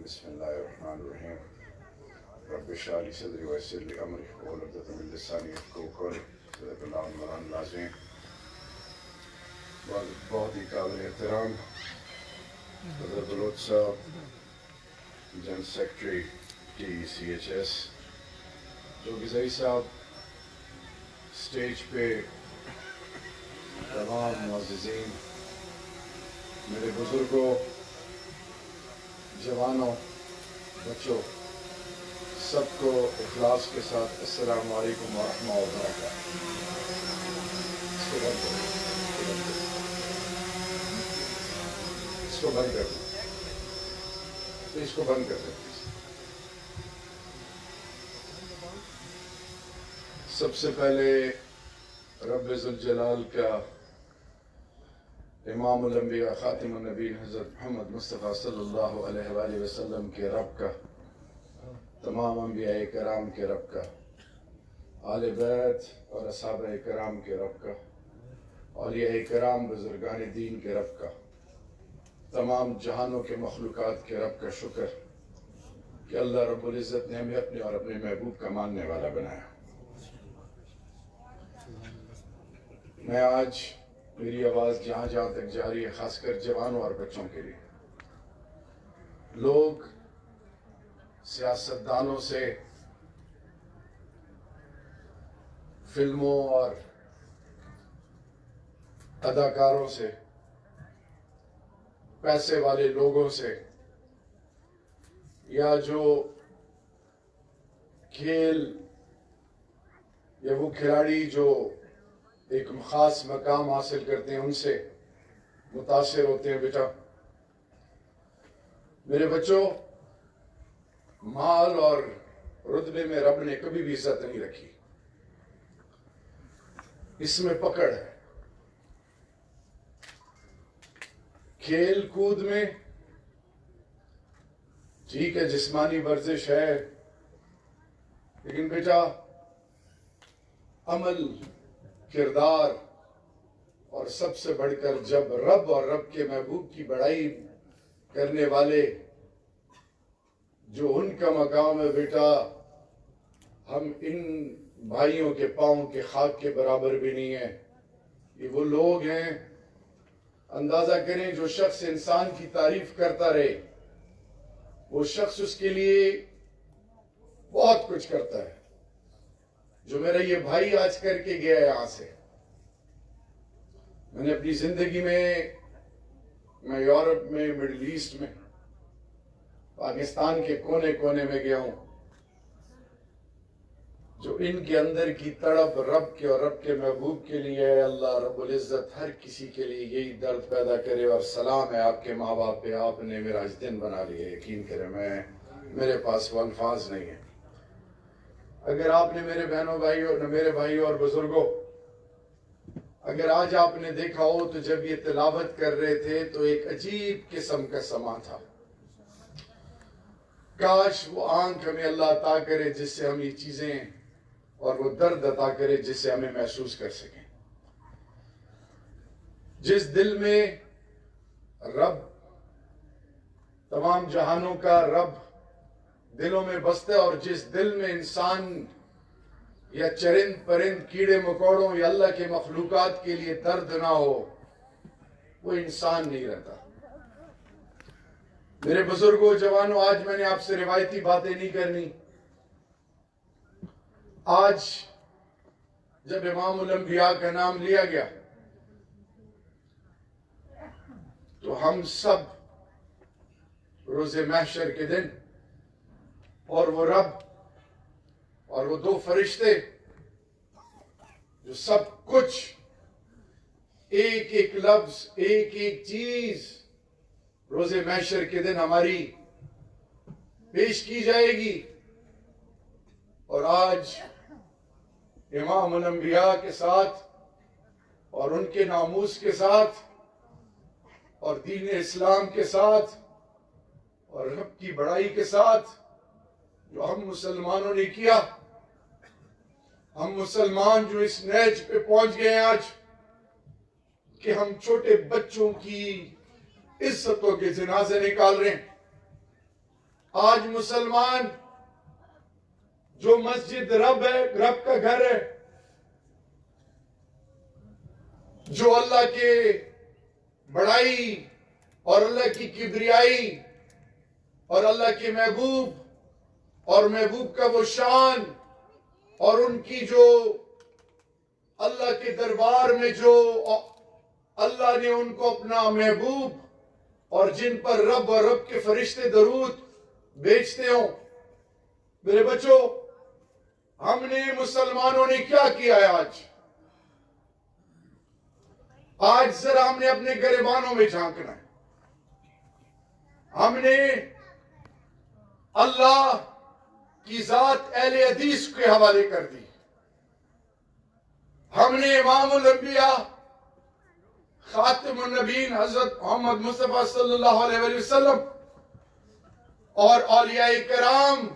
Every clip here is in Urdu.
بسم اللہ الرحمن الرحیم رب اشرح لی صدری ویسر لی امری واحلل عقدۃ من لسانی یفقہوا قولی صدق اللہ مولانا العظیم۔ بہت ہی قابل احترام حضرت بلوچ صاحب، جنرل سیکرٹری TCHS، جو گزئی صاحب، اسٹیج پہ تمام معززین، میرے بزرگوں، جوانوں، بچوں، سب کو اخلاص کے ساتھ السلام علیکم ورحمۃ اللہ وبرکاتہ۔ اس کو بند کر دیں، اس کو بند کر دیں۔ سب سے پہلے رب ذوالجلال کا، امام الانبیاء خاتم النبیین حضرت محمد مصطفیٰ صلی اللہ علیہ وآلہ وسلم کے رب کا، تمام انبیاء کرام کے رب کا، آل بیت اور اصحاب کرام کے رب کا، اولیاء کرام بزرگان دین کے رب کا، تمام جہانوں کے مخلوقات کے رب کا شکر کہ اللہ رب العزت نے ہمیں اپنے اور اپنے محبوب کا ماننے والا بنایا۔ میں آج، میری آواز جہاں جہاں تک جا رہی ہے، خاص کر جوانوں اور بچوں کے لیے، لوگ سیاستدانوں سے، فلموں اور اداکاروں سے، پیسے والے لوگوں سے، یا جو کھیل یا وہ کھلاڑی جو ایک خاص مقام حاصل کرتے ہیں، ان سے متاثر ہوتے ہیں۔ بیٹا، میرے بچوں، مال اور رتبے میں رب نے کبھی بھی عزت نہیں رکھی، اس میں پکڑ ہے۔ کھیل کود میں ٹھیک ہے، جسمانی ورزش ہے، لیکن بیٹا، عمل، کردار، اور سب سے بڑھ کر جب رب اور رب کے محبوب کی بڑائی کرنے والے، جو ان کا مقام ہے، بیٹا، ہم ان بھائیوں کے پاؤں کے خاک کے برابر بھی نہیں ہیں۔ یہ وہ لوگ ہیں، اندازہ کریں، جو شخص انسان کی تعریف کرتا رہے، وہ شخص اس کے لیے بہت کچھ کرتا ہے۔ جو میرا یہ بھائی آج کر کے گیا ہے یہاں سے، میں نے اپنی زندگی میں یورپ میں، مڈل ایسٹ میں، پاکستان کے کونے کونے میں گیا ہوں۔ جو ان کے اندر کی تڑپ رب کے اور رب کے محبوب کے لیے ہے، اللہ رب العزت ہر کسی کے لیے یہی درد پیدا کرے۔ اور سلام ہے آپ کے ماں باپ پہ، آپ نے میرا آج دن بنا لیا، یقین کریں، میرے پاس وہ الفاظ نہیں ہیں۔ اگر آپ نے میرے بہنوں بھائیوں، میرے بھائیوں اور بزرگوں، اگر آج آپ نے دیکھا ہو تو جب یہ تلاوت کر رہے تھے تو ایک عجیب قسم کا سما تھا۔ کاش وہ آنکھ ہمیں اللہ عطا کرے جس سے ہم یہ چیزیں، اور وہ درد عطا کرے جس سے ہمیں محسوس کر سکیں۔ جس دل میں رب، تمام جہانوں کا رب دلوں میں بستا ہے، اور جس دل میں انسان یا چرند پرند، کیڑے مکوڑوں یا اللہ کے مخلوقات کے لیے درد نہ ہو، وہ انسان نہیں رہتا۔ میرے بزرگوں، جوانوں، آج میں نے آپ سے روایتی باتیں نہیں کرنی۔ آج جب امام الانبیاء کا نام لیا گیا تو ہم سب روز محشر کے دن، اور وہ رب اور وہ دو فرشتے جو سب کچھ، ایک ایک لفظ، ایک ایک چیز روز محشر کے دن ہماری پیش کی جائے گی۔ اور آج امام الانبیاء کے ساتھ اور ان کے ناموس کے ساتھ اور دین اسلام کے ساتھ اور رب کی بڑائی کے ساتھ جو ہم مسلمانوں نے کیا، ہم مسلمان جو اس نیج پہ پہنچ گئے ہیں آج، کہ ہم چھوٹے بچوں کی عزتوں کے جنازے نکال رہے ہیں، آج مسلمان جو مسجد رب ہے، رب کا گھر ہے، جو اللہ کے بڑائی اور اللہ کی کبریائی اور اللہ کے محبوب اور محبوب کا وہ شان اور ان کی جو اللہ کے دربار میں جو اللہ نے ان کو اپنا محبوب اور جن پر رب اور رب کے فرشتے درود بیچتے ہوں. میرے بچوں، ہم نے مسلمانوں نے کیا کیا ہے آج ذرا ہم نے اپنے گریبانوں میں جھانکنا ہے. ہم نے اللہ کی ذات اہل حدیث کے حوالے کر دی. ہم نے امام الانبیاء خاتم النبیین حضرت محمد مصطفیٰ صلی اللہ علیہ وسلم اور اولیاء کرام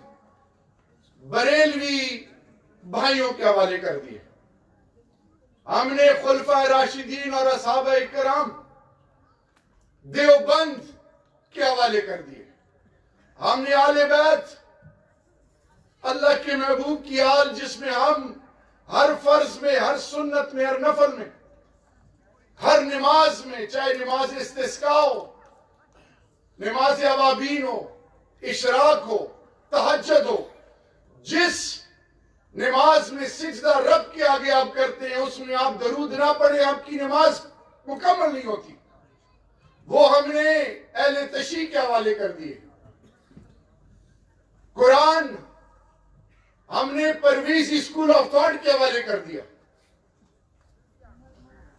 بریلوی بھائیوں کے حوالے کر دیے. ہم نے خلفائے راشدین اور اصحابہ کرام دیوبند کے حوالے کر دیے. ہم نے آل بیت اللہ کے محبوب کی آل، جس میں ہم ہر فرض میں، ہر سنت میں، ہر نفل میں، ہر نماز میں، چاہے نماز استسقاء ہو، نماز اوابین ہو، اشراق ہو، تہجد ہو، جس نماز میں سجدہ رب کے آگے آپ کرتے ہیں اس میں آپ درود نہ پڑھیں آپ کی نماز مکمل نہیں ہوتی. وہ ہم نے اہل تشیع کے حوالے کر دیے. قرآن ہم نے پرویز اسکول آف تھاٹ کے حوالے کر دیا.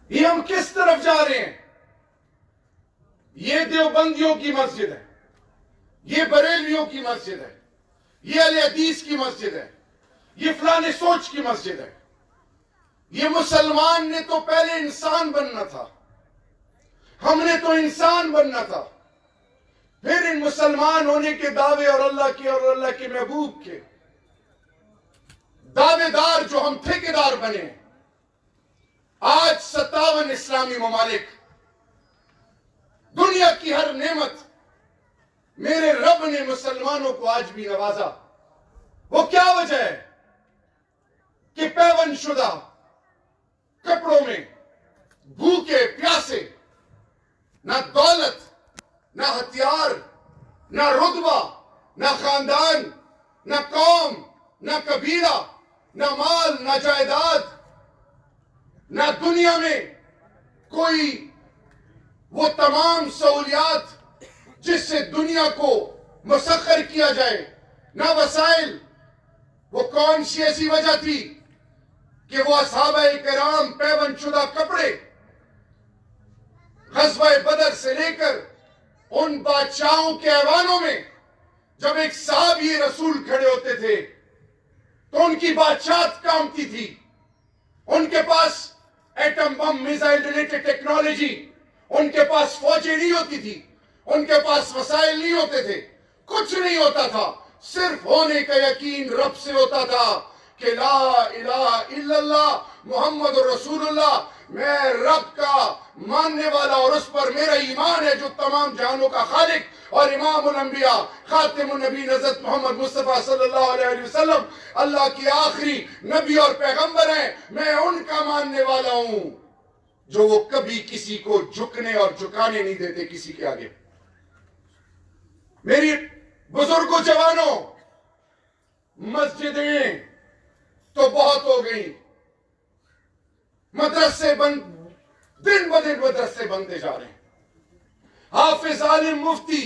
یہ ہم کس طرف جا رہے ہیں؟ یہ دیوبندیوں کی مسجد ہے، یہ بریلویوں کی مسجد ہے، یہ اہل حدیث کی مسجد ہے، یہ فلانے سوچ کی مسجد ہے. یہ مسلمان نے تو پہلے انسان بننا تھا، ہم نے تو انسان بننا تھا. پھر ان مسلمان ہونے کے دعوے اور اللہ کے محبوب کے دعوے دار جو ہم ٹھیکیدار بنے. آج 57 اسلامی ممالک، دنیا کی ہر نعمت میرے رب نے مسلمانوں کو آج بھی نوازا. وہ کیا وجہ ہے کہ پیون شدہ کپڑوں میں بھوکے پیاسے، نہ دولت، نہ ہتھیار، نہ رتبہ، نہ خاندان، نہ قوم، نہ قبیلہ، نہ مال، نہ جائیداد، نہ دنیا میں کوئی وہ تمام سہولیات جس سے دنیا کو مسخر کیا جائے، نہ وسائل. وہ کون سی ایسی وجہ تھی کہ وہ اصحابہ کرام پیون شدہ کپڑے غزوہ بدر سے لے کر ان بادشاہوں کے ایوانوں میں جب ایک صحابی رسول کھڑے ہوتے تھے تو ان کی بادشاہت کامتی تھی. ان کے پاس atom bomb, missile related technology, ان کے پاس فوجیں نہیں ہوتی تھی، ان کے پاس وسائل نہیں ہوتے تھے، کچھ نہیں ہوتا تھا. صرف ہونے کا یقین رب سے ہوتا تھا کہ لا الہ الا اللہ محمد رسول اللہ، میں رب کا ماننے والا اور اس پر میرا ایمان ہے جو تمام جہانوں کا خالق اور امام الانبیاء خاتم النبی حضرت محمد مصطفیٰ صلی اللہ علیہ وسلم اللہ کی آخری نبی اور پیغمبر ہیں. میں ان کا ماننے والا ہوں جو وہ کبھی کسی کو جھکنے اور جھکانے نہیں دیتے کسی کے آگے. میری بزرگوں، جوانوں، مسجدیں تو بہت ہو گئی، مدرسے بند، دن بدن مدرسے بنتے جا رہے ہیں. حافظ، عالم، مفتی،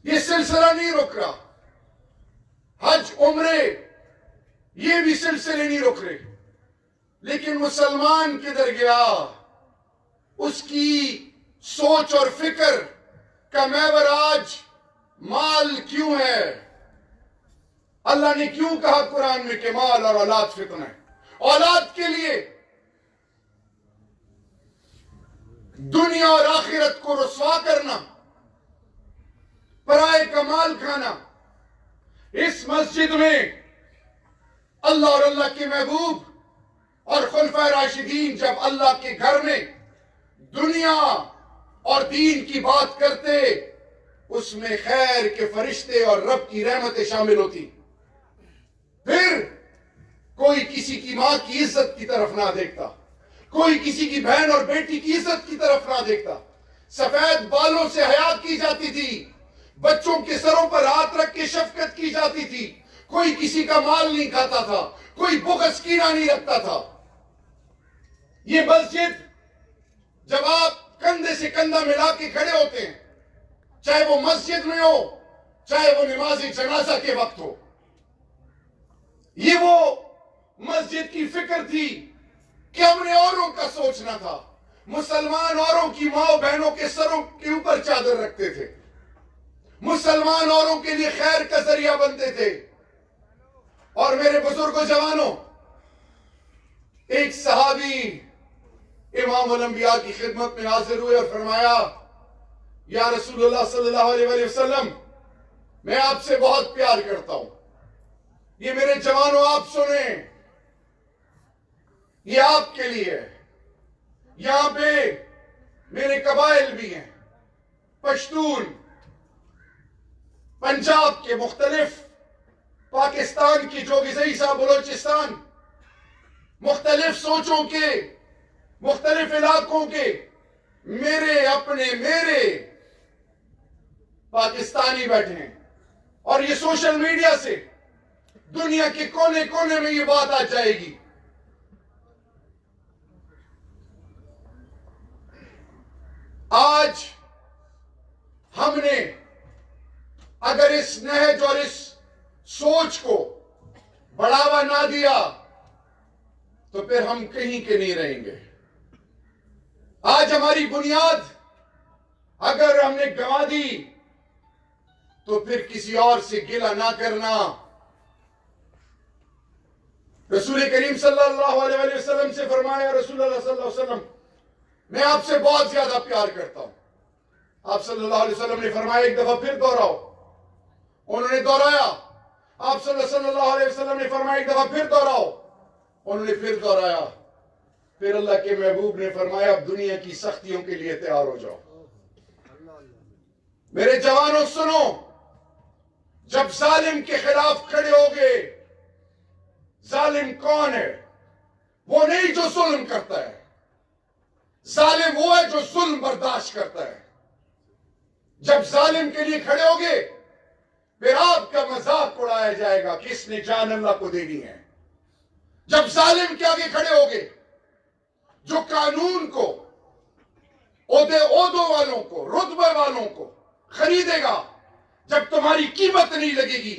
یہ سلسلہ نہیں رک رہا. حج، عمرے، یہ بھی سلسلے نہیں رک رہے. لیکن مسلمان کدھر گیا؟ اس کی سوچ اور فکر کا محور آج مال کیوں ہے؟ اللہ نے کیوں کہا قرآن میں کہ مال اور اولاد فتنہ ہے؟ اولاد کے لیے دنیا اور آخرت کو رسوا کرنا، پرائے کا مال کھانا. اس مسجد میں اللہ اور اللہ کے محبوب اور خلفائے راشدین جب اللہ کے گھر میں دنیا اور دین کی بات کرتے، اس میں خیر کے فرشتے اور رب کی رحمتیں شامل ہوتی. پھر کوئی کسی کی ماں کی عزت کی طرف نہ دیکھتا, کوئی کسی کی بہن اور بیٹی کی عزت کی طرف نہ دیکھتا. سفید بالوں سے حیا کی جاتی تھی, بچوں کے سروں پر ہاتھ رکھ کے شفقت کی جاتی تھی, کوئی کسی کا مال نہیں کھاتا تھا, کوئی بغض کینہ نہیں رکھتا تھا. یہ مسجد جب آپ کندھے سے کندھا ملا کے کھڑے ہوتے ہیں, چاہے وہ مسجد میں ہو, چاہے وہ نماز جنازہ کے وقت ہو, یہ وہ مسجد کی فکر تھی کہ ہم نے اوروں کا سوچنا تھا. مسلمان اوروں کی ماں بہنوں کے سروں کے اوپر چادر رکھتے تھے, مسلمان اوروں کے لیے خیر کا ذریعہ بنتے تھے. اور میرے بزرگوں جوانوں, ایک صحابی امام الانبیاء کی خدمت میں حاضر ہوئے اور فرمایا, یا رسول اللہ صلی اللہ علیہ وآلہ وسلم, میں آپ سے بہت پیار کرتا ہوں. یہ میرے جوانوں آپ سنیں, یہ آپ کے لیے ہے. یہاں پہ میرے قبائل بھی ہیں, پشتون, پنجاب کے مختلف, پاکستان کی جوگزئی صاحب بلوچستان, مختلف سوچوں کے, مختلف علاقوں کے میرے اپنے میرے پاکستانی بیٹھے ہیں. اور یہ سوشل میڈیا سے دنیا کے کونے کونے میں یہ بات آ جائے گی. آج ہم نے اگر اس نہج اور اس سوچ کو بڑھاوا نہ دیا تو پھر ہم کہیں کے نہیں رہیں گے. آج ہماری بنیاد اگر ہم نے گنوا دی تو پھر کسی اور سے گلہ نہ کرنا. رسول کریم صلی اللہ علیہ وسلم سے فرمایا, رسول اللہ صلی اللہ علیہ وسلم, میں آپ سے بہت زیادہ پیار کرتا ہوں. آپ صلی اللہ علیہ وسلم نے فرمایا, ایک دفعہ پھر دوہراؤ. انہوں نے دوہرایا. آپ صلی اللہ علیہ وسلم نے فرمایا, ایک دفعہ پھر دوہراؤ. انہوں نے پھر دوہرایا. پھر اللہ کے محبوب نے فرمایا, اب دنیا کی سختیوں کے لیے تیار ہو جاؤ. میرے جوانوں سنو, جب ظالم کے خلاف کھڑے ہوگے, ظالم کون ہے؟ وہ نہیں جو ظلم کرتا ہے, ظالم وہ ہے جو ظلم برداشت کرتا ہے. جب ظالم کے لیے کھڑے ہوگے پھر آپ کا مذاق اڑایا جائے گا کہ اس نے جان اللہ کو دینی ہے. جب ظالم کے آگے کھڑے ہوگے, جو قانون کو, عہدوں والوں کو, رتبے والوں کو خریدے گا, جب تمہاری قیمت نہیں لگے گی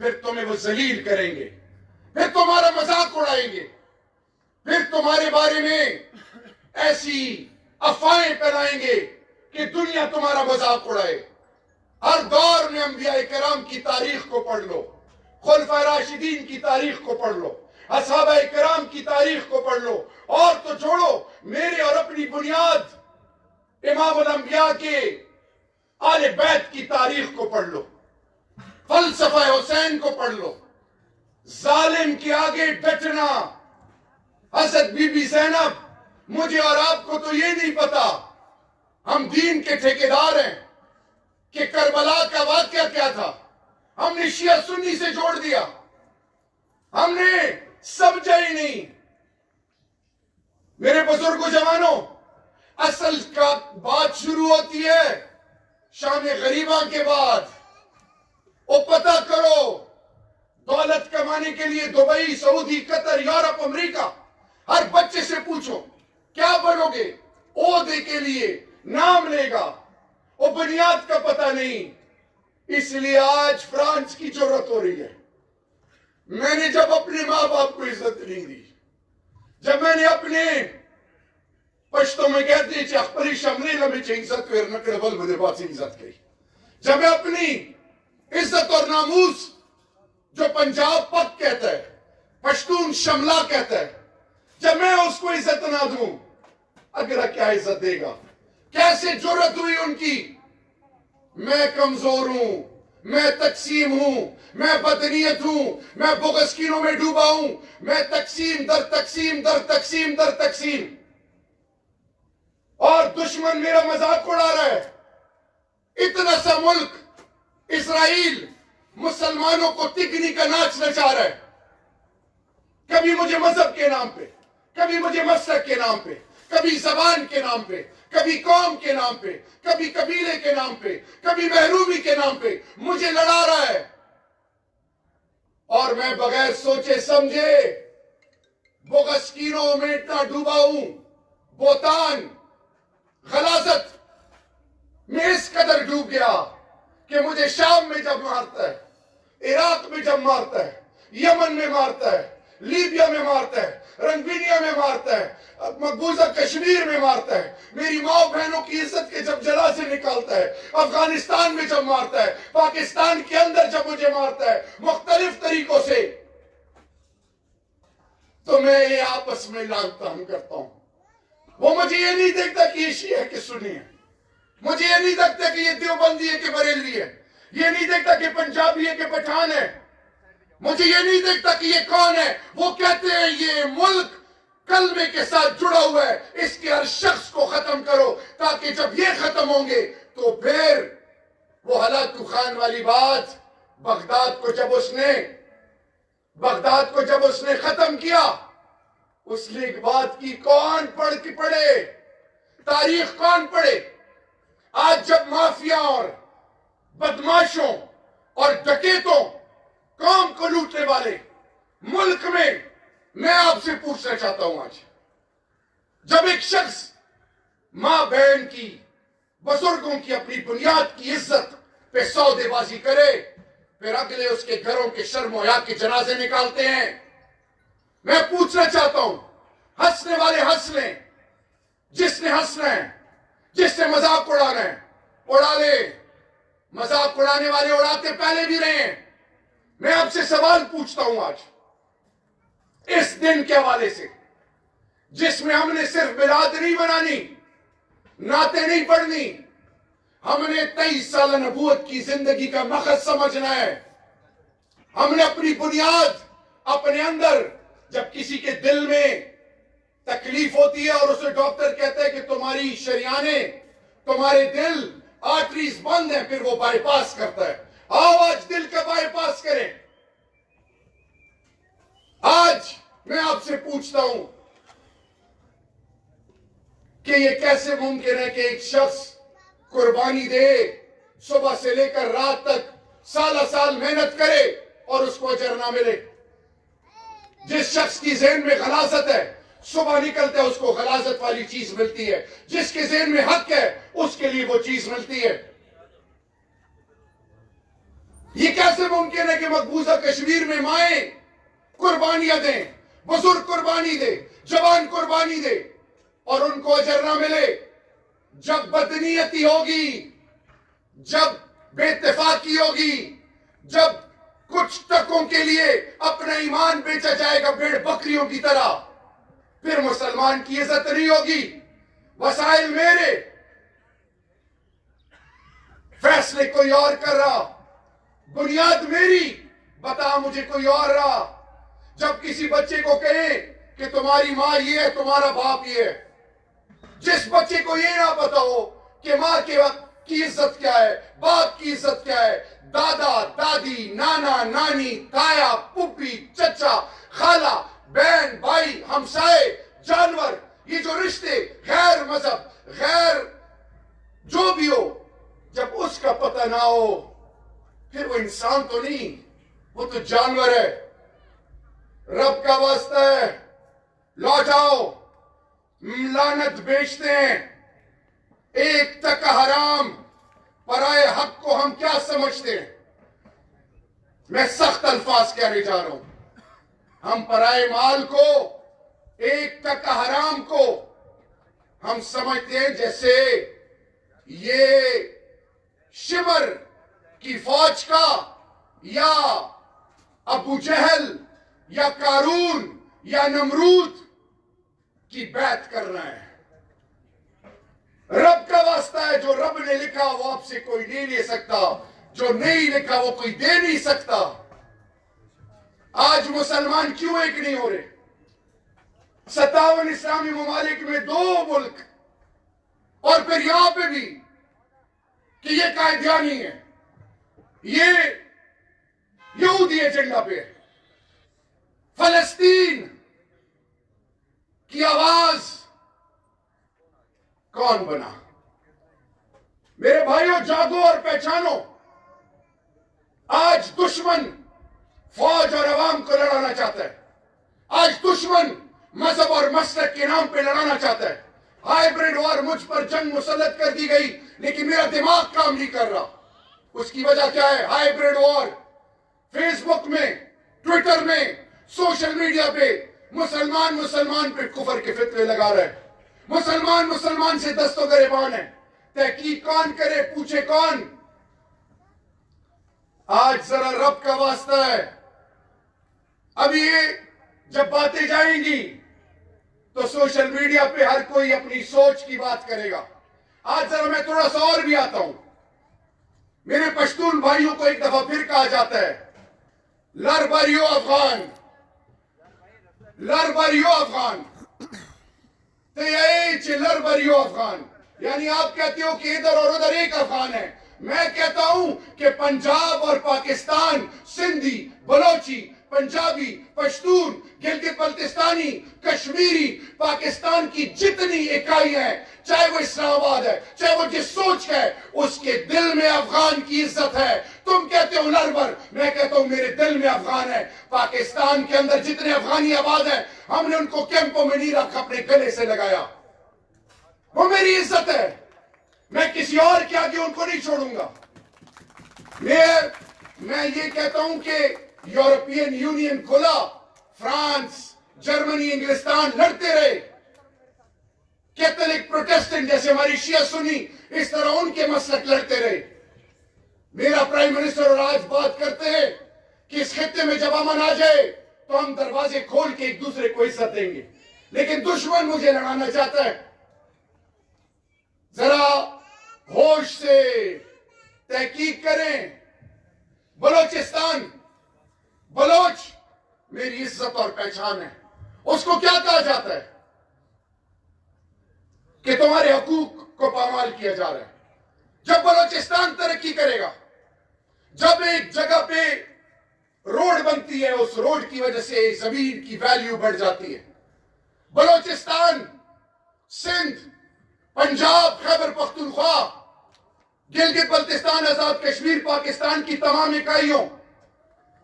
پھر تمہیں وہ ذلیل کریں گے, پھر تمہارا مذاق اڑائیں گے, پھر تمہارے بارے میں ایسی افواہیں پھیلائیں گے کہ دنیا تمہارا مذاق اڑائے. ہر دور میں انبیاء کرام کی تاریخ کو پڑھ لو, خلفائے راشدین کی تاریخ کو پڑھ لو, اصحابہ کرام کی تاریخ کو پڑھ لو, اور تو چھوڑو میرے اور اپنی بنیاد امام الانبیاء کے آل بیت کی تاریخ کو پڑھ لو, فلسفہ حسین کو پڑھ لو. ظالم کے آگے ڈٹنا. حضرت بی بی زینب, مجھے اور آپ کو تو یہ نہیں پتا, ہم دین کے ٹھیکیدار ہیں, کہ کربلا کا واقعہ کیا تھا ہم نے شیعہ سنی سے جوڑ دیا, ہم نے سمجھا ہی نہیں. میرے بزرگوں جوانوں, اصل کا بات شروع ہوتی ہے شام غریباں کے بعد. وہ پتہ کرو, دولت کمانے کے لیے دبئی, سعودی, قطر, یورپ, امریکہ, ہر بچے سے پوچھو کیا بنو گے, عہدے کے لیے نام لے گا, وہ بنیاد کا پتہ نہیں. اس لیے آج فرانس کی ضرورت ہو رہی ہے. میں نے جب اپنے ماں باپ کو عزت نہیں دی, جب میں نے اپنے پشتوں میں کہتے ہیں اخبری شملے لمبے چھے عزت ویر نکڑ بل مجھے بات سے عزت کی, جب میں اپنی عزت اور ناموس جو پنجاب پک کہتا ہے, پشتون شملہ کہتا ہے, جب میں اس کو عزت نہ دوں, اگر کیا عزت دے گا؟ کیسے جرت ہوئی ان کی؟ میں کمزور ہوں, میں تقسیم ہوں, میں بدنیت ہوں, میں بغض کینوں میں ڈوبا ہوں, میں تقسیم در تقسیم در تقسیم در تقسیم, اور دشمن میرا مذاق اڑا رہا ہے. اتنا سا ملک اسرائیل مسلمانوں کو تکنی کا ناچ نچا رہا ہے. کبھی مجھے مذہب کے نام پہ، کبھی مجھے مسلک کے نام پہ، کبھی زبان کے نام پہ، کبھی قوم کے نام پہ، کبھی قبیلے کے نام پہ، کبھی محرومی کے نام پہ مجھے لڑا رہا ہے. اور میں بغیر سوچے سمجھے بغض کینوں میں اتنا ڈوبا ہوں، بہتان غلاظت میں اس قدر ڈوب گیا کہ مجھے شام میں جب مارتا ہے، عراق میں جب مارتا ہے، یمن میں مارتا ہے، لیبیا میں مارتا ہے، رنگینیا میں مارتا ہے، مقبوضہ کشمیر میں مارتا ہے، میری ماں بہنوں کی عزت کے جب جلا سے نکالتا ہے، افغانستان میں جب مارتا ہے، پاکستان کے اندر جب مجھے مارتا ہے مختلف طریقوں سے، تو میں یہ آپس میں لانتان کرتا ہوں. وہ مجھے یہ نہیں دیکھتا کہ یہ شیعہ ہے کہ سنی ہے، مجھے یہ نہیں دیکھتا کہ یہ دیوبندی ہے کہ بریلوی ہے، یہ نہیں دیکھتا کہ پنجابی ہے کہ پٹھان ہے، مجھے یہ نہیں دیکھتا کہ یہ کون ہے. وہ کہتے ہیں یہ ملک کلمے کے ساتھ جڑا ہوا ہے، اس کے ہر شخص کو ختم کرو، تاکہ جب یہ ختم ہوں گے تو پھر وہ ہلاکو خان والی بات بغداد کو جب اس نے ختم کیا، اس نے ایک بات کی، کون پڑھ کے پڑھے، تاریخ کون پڑھے. آج جب مافیا اور بدماشوں اور ڈکیتوں قوم کو لوٹنے والے ملک میں آپ سے پوچھنا چاہتا ہوں، آج جب ایک شخص ماں بہن کی، بزرگوں کی، اپنی بنیاد کی عزت پہ سودے بازی کرے، پھر اگلے اس کے گھروں کے شرم و حیا کے جنازے نکالتے ہیں. میں پوچھنا چاہتا ہوں، ہنسنے والے ہنس لیں، جس نے ہنسنا ہے، جس نے مذاق اڑانا ہے اڑا لے، مذاق اڑانے والے اڑاتے پہلے بھی رہے ہیں. میں آپ سے سوال پوچھتا ہوں آج اس دن کے حوالے سے، جس میں ہم نے صرف میلاد نہیں منانی، نعتیں نہیں پڑھنی، ہم نے 23 سالہ نبوت کی زندگی کا مقصد سمجھنا ہے. ہم نے اپنی بنیاد اپنے اندر، جب کسی کے دل میں تکلیف ہوتی ہے اور اسے ڈاکٹر کہتا ہے کہ تمہاری شریانیں، تمہارے دل آرٹریز بند ہیں، پھر وہ بائی پاس کرتا ہے. آؤ آج دل کا بائی پاس کریں. آج میں آپ سے پوچھتا ہوں کہ یہ کیسے ممکن ہے کہ ایک شخص قربانی دے، صبح سے لے کر رات تک سالہ سال محنت کرے اور اس کو اجر نہ ملے. جس شخص کی ذہن میں غلاظت ہے، صبح نکلتا ہے اس کو غلاظت والی چیز ملتی ہے، جس کے ذہن میں حق ہے اس کے لیے وہ چیز ملتی ہے. یہ کیسے ممکن ہے کہ مقبوضہ کشمیر میں مائیں قربانیاں دیں، بزرگ قربانی دے، جوان قربانی دے اور ان کو اجر نہ ملے؟ جب بدنیتی ہوگی، جب بے اتفاقی ہوگی، جب کچھ ٹکوں کے لیے اپنا ایمان بیچا جائے گا بھیڑ بکریوں کی طرح، پھر مسلمان کی عزت نہیں ہوگی. وسائل میرے، فیصلے کوئی اور کر رہا، بنیاد میری، بتا مجھے کوئی اور رہا. جب کسی بچے کو کہیں کہ تمہاری ماں یہ ہے، تمہارا باپ یہ ہے، جس بچے کو یہ نہ پتا ہو کہ ماں کے وقت کی عزت کیا ہے، باپ کی عزت کیا ہے، دادا دادی، نانا نانی، تایا پھوپھی، چچا، خالہ، بہن بھائی، ہمسائے، جانور، یہ جو رشتے غیر مذہب، غیر جو بھی ہو، جب اس کا پتہ نہ ہو پھر وہ انسان تو نہیں، وہ تو جانور ہے. رب کا واسطہ ہے، لوٹ آؤ. لعنت بیچتے ہیں، ایک ٹکا حرام، پرائے حق کو ہم کیا سمجھتے ہیں؟ میں سخت الفاظ کہنے جا رہا ہوں. ہم پرائے مال کو، ایک ٹکا حرام کو ہم سمجھتے ہیں جیسے یہ شمر کی فوج کا یا ابو جہل یا قارون یا نمرود کی بیعت کرنا ہے. رب کا واسطہ ہے، جو رب نے لکھا وہ آپ سے کوئی نہیں لے سکتا، جو نہیں لکھا وہ کوئی دے نہیں سکتا. آج مسلمان کیوں ایک نہیں ہو رہے؟ 57 اسلامی ممالک میں 2 ملک، اور پھر یہاں پہ بھی کہ یہ قائدیانی ہے، یہ یہودی ایجنڈا پہ ہے۔ فلسطین کی آواز کون بنا؟ میرے بھائیوں، جاگو اور پہچانو۔ آج دشمن فوج اور عوام کو لڑانا چاہتا ہے، آج دشمن مذہب اور مسلک کے نام پہ لڑانا چاہتا ہے۔ ہائیبریڈ وار، مجھ پر جنگ مسلط کر دی گئی لیکن میرا دماغ کام نہیں کر رہا۔ اس کی وجہ کیا ہے؟ ہائیبریڈ وار۔ فیس بک میں، ٹویٹر میں، سوشل میڈیا پہ مسلمان پہ کفر کے فتوے لگا رہے ہیں۔ مسلمان سے دست و گریبان ہے۔ تحقیق کون کرے؟ پوچھے کون؟ آج ذرا رب کا واسطہ ہے، اب یہ جب باتیں جائیں گی تو سوشل میڈیا پہ ہر کوئی اپنی سوچ کی بات کرے گا۔ آج ذرا میں تھوڑا سا اور بھی آتا ہوں۔ میرے پشتون بھائیوں کو ایک دفعہ پھر کہا جاتا ہے، لر بریو افغان، لر بریو افغان، لر بریو افغان، یعنی آپ کہتے ہو کہ ادھر اور ادھر ایک افغان ہے۔ میں کہتا ہوں کہ پنجاب اور پاکستان، سندھی، بلوچی، پنجابی، پشتون، گلگت بلتستانی، کشمیری، پاکستان کی جتنی اکائی ہیں، چاہے وہ اسلام آباد ہے، چاہے وہ جس سوچ کا ہے، اس کے دل میں افغان کی عزت ہے۔ تم کہتے ہو لربر، میں کہتا ہوں میرے دل میں افغان ہے۔ پاکستان کے اندر جتنے افغانی آباد ہیں، ہم نے ان کو کیمپوں میں نہیں رکھا، اپنے گلے سے لگایا۔ وہ میری عزت ہے، میں کسی اور کے آگے ان کو نہیں چھوڑوں گا۔ میں یہ کہتا ہوں کہ یورپین یونین کھلا، فرانس، جرمنی، انگلستان لڑتے رہے، کیتھولک پروٹیسٹنٹ جیسے ہماری شیعہ سنی، اس طرح ان کے مسلک لڑتے رہے۔ میرا پرائم منسٹر اور آج بات کرتے ہیں کہ اس خطے میں جب امن آ جائے تو ہم دروازے کھول کے ایک دوسرے کو عزت دیں گے، لیکن دشمن مجھے لڑانا چاہتا ہے۔ ذرا ہوش سے تحقیق کریں۔ بلوچستان، بلوچ میری عزت اور پہچان ہے۔ اس کو کیا کہا جاتا ہے کہ تمہارے حقوق کو پامال کیا جا رہا ہے۔ جب بلوچستان ترقی کرے گا، جب ایک جگہ پہ روڈ بنتی ہے، اس روڈ کی وجہ سے زمین کی ویلیو بڑھ جاتی ہے۔ بلوچستان، سندھ، پنجاب، خیبر پختونخوا، گلگت بلتستان، آزاد کشمیر، پاکستان کی تمام اکائیوں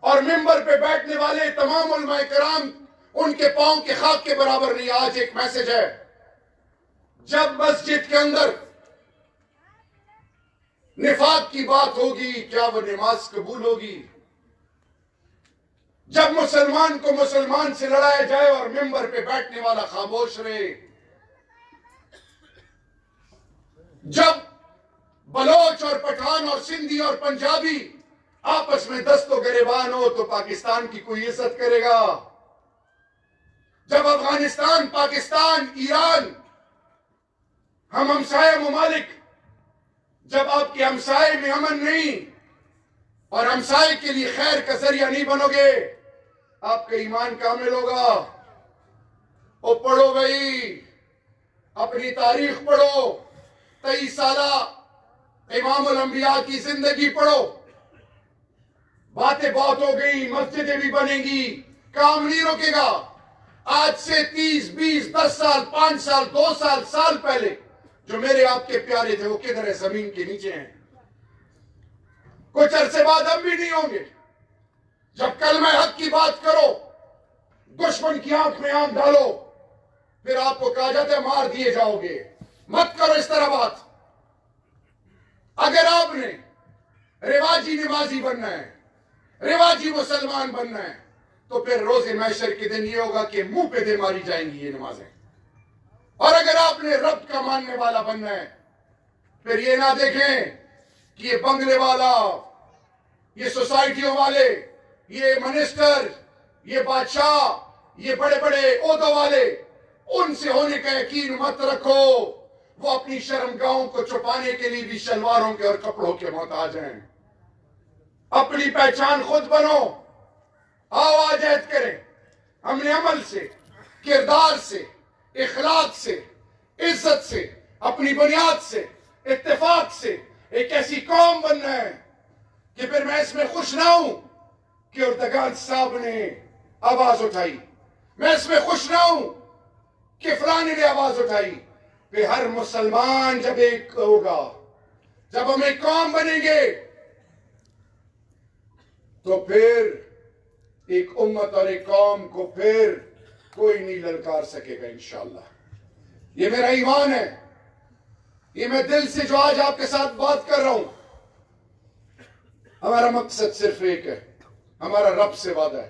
اور ممبر پہ بیٹھنے والے تمام علماء کرام ان کے پاؤں کے خاک کے برابر نہیں۔ آج ایک میسج ہے، جب مسجد کے اندر نفاق کی بات ہوگی، کیا وہ نماز قبول ہوگی؟ جب مسلمان کو مسلمان سے لڑایا جائے اور ممبر پہ بیٹھنے والا خاموش رہے، جب بلوچ اور پٹھان اور سندھی اور پنجابی آپس میں دست و گریبان ہو تو پاکستان کی کوئی عزت کرے گا؟ جب افغانستان، پاکستان، ایران، ہم ہمسایہ ممالک، جب آپ کے ہمسائے میں امن نہیں اور ہمسائے کے لیے خیر کا ذریعہ نہیں بنو گے، آپ کا ایمان کامل ہوگا؟ وہ پڑھو بھائی، اپنی تاریخ پڑھو، 23 سالہ امام الانبیاء کی زندگی پڑھو۔ باتیں بہت ہو گئی، مسجدیں بھی بنیں گی، کام نہیں رکے گا۔ آج سے 30، 20، 10 سال، 5 سال، 2 سال پہلے جو میرے آپ کے پیارے تھے وہ کدھر ہے؟ زمین کے نیچے ہیں۔ کچھ عرصے بعد ہم بھی نہیں ہوں گے۔ جب کلمہ حق کی بات کرو، دشمن کی آنکھ میں آنکھ ڈالو، پھر آپ کو کہا جاتا ہے مار دیے جاؤ گے۔ مت کرو اس طرح بات۔ اگر آپ نے رواجی نمازی بننا ہے، رواجی مسلمان بننا ہے، تو پھر روز محشر کے دن یہ ہوگا کہ منہ پہ دے ماری جائیں گی یہ نمازیں۔ اور اگر آپ نے رب کا ماننے والا بننا ہے، پھر یہ نہ دیکھیں کہ یہ بنگلے والا، یہ سوسائٹیوں والے، یہ منسٹر، یہ بادشاہ، یہ بڑے بڑے عہدوں والے، ان سے ہونے کا یقین مت رکھو۔ وہ اپنی شرمگاہوں کو چھپانے کے لیے بھی شلواروں کے اور کپڑوں کے محتاج ہیں۔ اپنی پہچان خود بنو۔ آؤ آج عہد کریں، ہم نے عمل سے، کردار سے، اخلاق سے، عزت سے، اپنی بنیاد سے، اتفاق سے، ایک ایسی قوم بننا ہے کہ پھر میں اس میں خوش نہ ہوں کہ اردگان صاحب نے آواز اٹھائی، میں اس میں خوش نہ ہوں کہ فلانے نے آواز اٹھائی، کہ ہر مسلمان جب ایک ہوگا، جب ہم ایک قوم بنیں گے تو پھر ایک امت اور ایک قوم کو پھر کوئی نہیں للکار سکے گا انشاءاللہ۔ یہ میرا ایمان ہے، یہ میں دل سے جو آج آپ کے ساتھ بات کر رہا ہوں، ہمارا مقصد صرف ایک ہے، ہمارا رب سے وعدہ ہے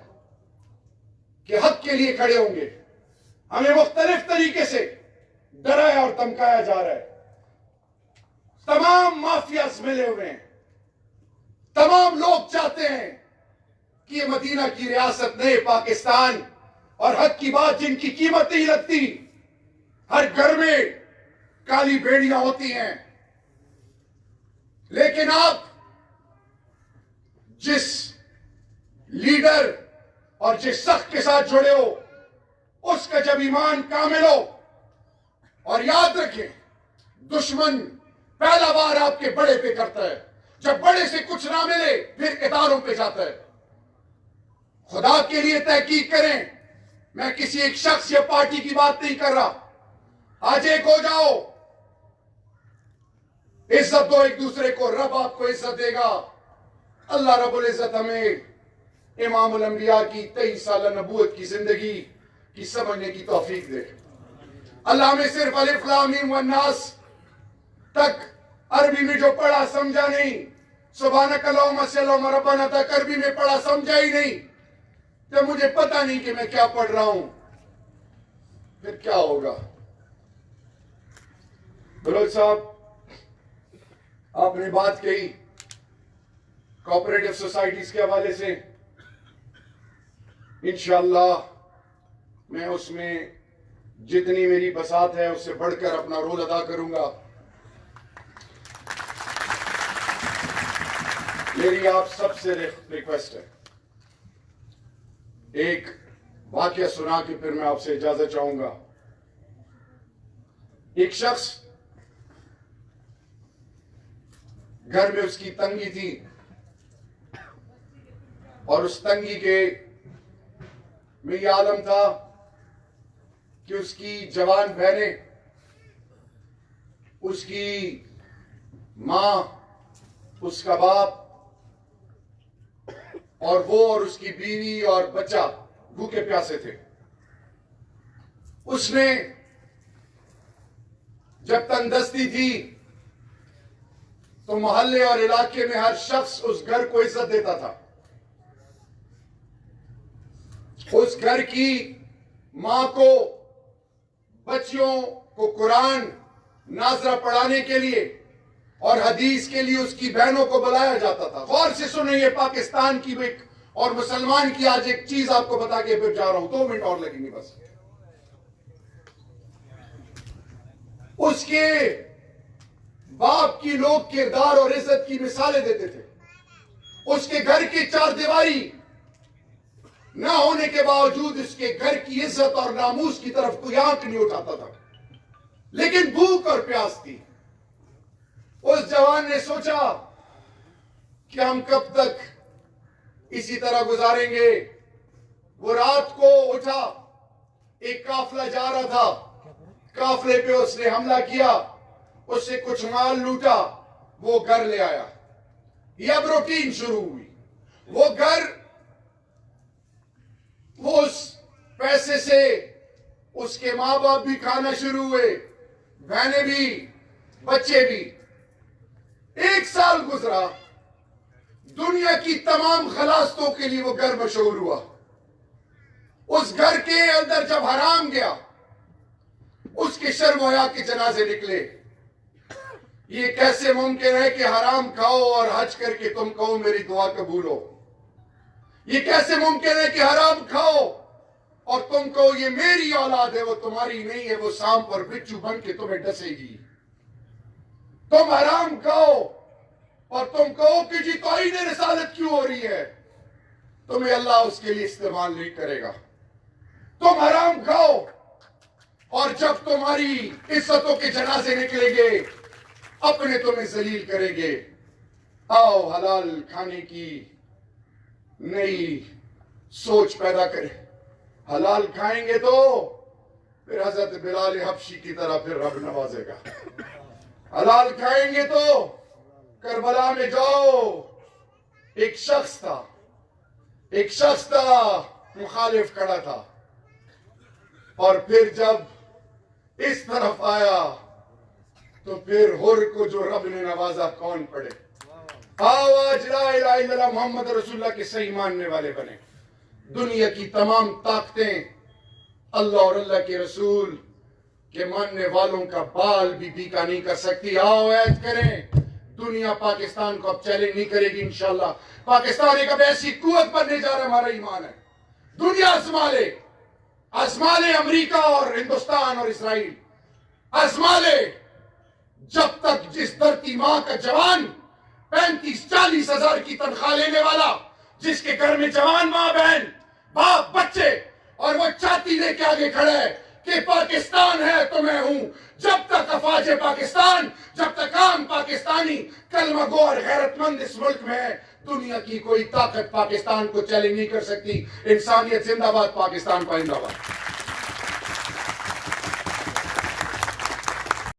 کہ حق کے لیے کھڑے ہوں گے۔ ہمیں مختلف طریقے سے ڈرایا اور دھمکایا جا رہا ہے، تمام مافیاز ملے ہوئے ہیں، تمام لوگ چاہتے ہیں کہ یہ مدینہ کی ریاست نئے پاکستان اور حق کی بات جن کی قیمت نہیں لگتی، ہر گھر میں کالی بیڑیاں ہوتی ہیں، لیکن آپ جس لیڈر اور جس شخص کے ساتھ جڑے ہو اس کا جب ایمان کامل ہو، اور یاد رکھیں دشمن پہلا وار آپ کے بڑے پہ کرتا ہے، جب بڑے سے کچھ نہ ملے پھر اداروں پہ جاتا ہے۔ خدا کے لیے تحقیق کریں، میں کسی ایک شخص یا پارٹی کی بات نہیں کر رہا، آج ایک ہو جاؤ، عزت دو ایک دوسرے کو، رب آپ کو عزت دے گا۔ اللہ رب العزت ہمیں امام الانبیاء کی 23 سالہ نبوت کی زندگی کی سمجھنے کی توفیق دے۔ اللہ ہمیں صرف الف لام میم والناس تک عربی میں جو پڑھا سمجھا نہیں، سبحانک اللہم اللہم ربنا تک عربی میں پڑھا سمجھا ہی نہیں، تو مجھے پتہ نہیں کہ میں کیا پڑھ رہا ہوں، پھر کیا ہوگا؟ بلوچ صاحب آپ نے بات کہی کوآپریٹو سوسائٹیز کے حوالے سے، انشاءاللہ میں اس میں جتنی میری بساط ہے اس سے بڑھ کر اپنا رول ادا کروں گا۔ میری آپ سب سے ریکویسٹ ہے، ایک واقعہ سنا کے پھر میں آپ سے اجازت چاہوں گا۔ ایک شخص گھر میں اس کی تنگی تھی، اور اس تنگی کے میں یہ عالم تھا کہ اس کی جوان بہنیں، اس کی ماں، اس کا باپ اور وہ اور اس کی بیوی اور بچہ بھوکے پیاسے تھے۔ اس نے جب تندرستی تھی تو محلے اور علاقے میں ہر شخص اس گھر کو عزت دیتا تھا۔ اس گھر کی ماں کو، بچیوں کو قرآن ناظرہ پڑھانے کے لیے اور حدیث کے لیے اس کی بہنوں کو بلایا جاتا تھا۔ غور سے سنیں، یہ پاکستان کی ایک اور مسلمان کی آج ایک چیز آپ کو بتا کے پھر جا رہا ہوں، 2 منٹ اور لگیں گے بس۔ اس کے باپ کی لوگ کردار اور عزت کی مثالیں دیتے تھے۔ اس کے گھر کی 4 دیواری نہ ہونے کے باوجود اس کے گھر کی عزت اور ناموس کی طرف کوئی آنکھ نہیں اٹھاتا تھا، لیکن بھوک اور پیاس تھی۔ اس جوان نے سوچا کہ ہم کب تک اسی طرح گزاریں گے۔ وہ رات کو اٹھا، ایک قافلہ جا رہا تھا، قافلے پہ اس نے حملہ کیا، اس سے کچھ مال لوٹا، وہ گھر لے آیا۔ یہ اب روٹین شروع ہوئی۔ وہ گھر، وہ اس پیسے سے اس کے ماں باپ بھی کھانا شروع ہوئے، بہنیں بھی، بچے بھی۔ 1 سال گزرا، دنیا کی تمام غلاستوں کے لیے وہ گھر مشہور ہوا۔ اس گھر کے اندر جب حرام گیا، اس کے شرم و حیا کے جنازے نکلے۔ یہ کیسے ممکن ہے کہ حرام کھاؤ اور حج کر کے تم کہو میری دعا قبول ہو؟ یہ کیسے ممکن ہے کہ حرام کھاؤ اور تم کہو یہ میری اولاد ہے، وہ تمہاری نہیں ہے، وہ سانپ اور بچھو بن کے تمہیں ڈسے گی؟ تم حرام کھاؤ اور تم کہو کہ جی توہین رسالت کیوں ہو رہی ہے؟ تمہیں اللہ اس کے لیے استعمال نہیں کرے گا۔ تم حرام کھاؤ اور جب تمہاری عزتوں کے جنازے نکلیں گے، اپنے تمہیں ذلیل کریں گے. آؤ حلال کھانے کی نئی سوچ پیدا کریں. حلال کھائیں گے تو پھر حضرت بلال حبشی کی طرح پھر رب نوازے گا. حلال کھائیں گے تو کربلا میں جاؤ. ایک شخص تھا مخالف کھڑا تھا، اور پھر جب اس طرف آیا تو پھر ہر کو جو رب نے نوازا کون پڑے. آؤ آج لا الہ الا اللہ محمد رسول اللہ کے صحیح ماننے والے بنے. دنیا کی تمام طاقتیں اللہ اور اللہ کے رسول کے ماننے والوں کا بال بھی بیکا نہیں کر سکتی. آؤ عہد کریں. دنیا پاکستان کو اب چیلنج نہیں کرے گی انشاءاللہ. پاکستان ایک اب ایسی قوت بننے جا رہا ہے، ہمارا ایمان ہے. دنیا آزما لے امریکہ اور ہندوستان اور اسرائیل آزما لے. جب تک جس دھرتی ماں کا جوان 35-40 ہزار کی تنخواہ لینے والا، جس کے گھر میں جوان ماں بہن باپ بچے، اور وہ چھاتی لے کے آگے کھڑا ہے کہ پاکستان ہے تو میں ہوں. جب تک افواج پاکستان، جب تک عام پاکستانی کلمہ گو اور غیرت مند اس ملک میں ہے، دنیا کی کوئی طاقت پاکستان کو چیلنج نہیں کر سکتی. انسانیت زندہ باد، پاکستان پائندہ باد.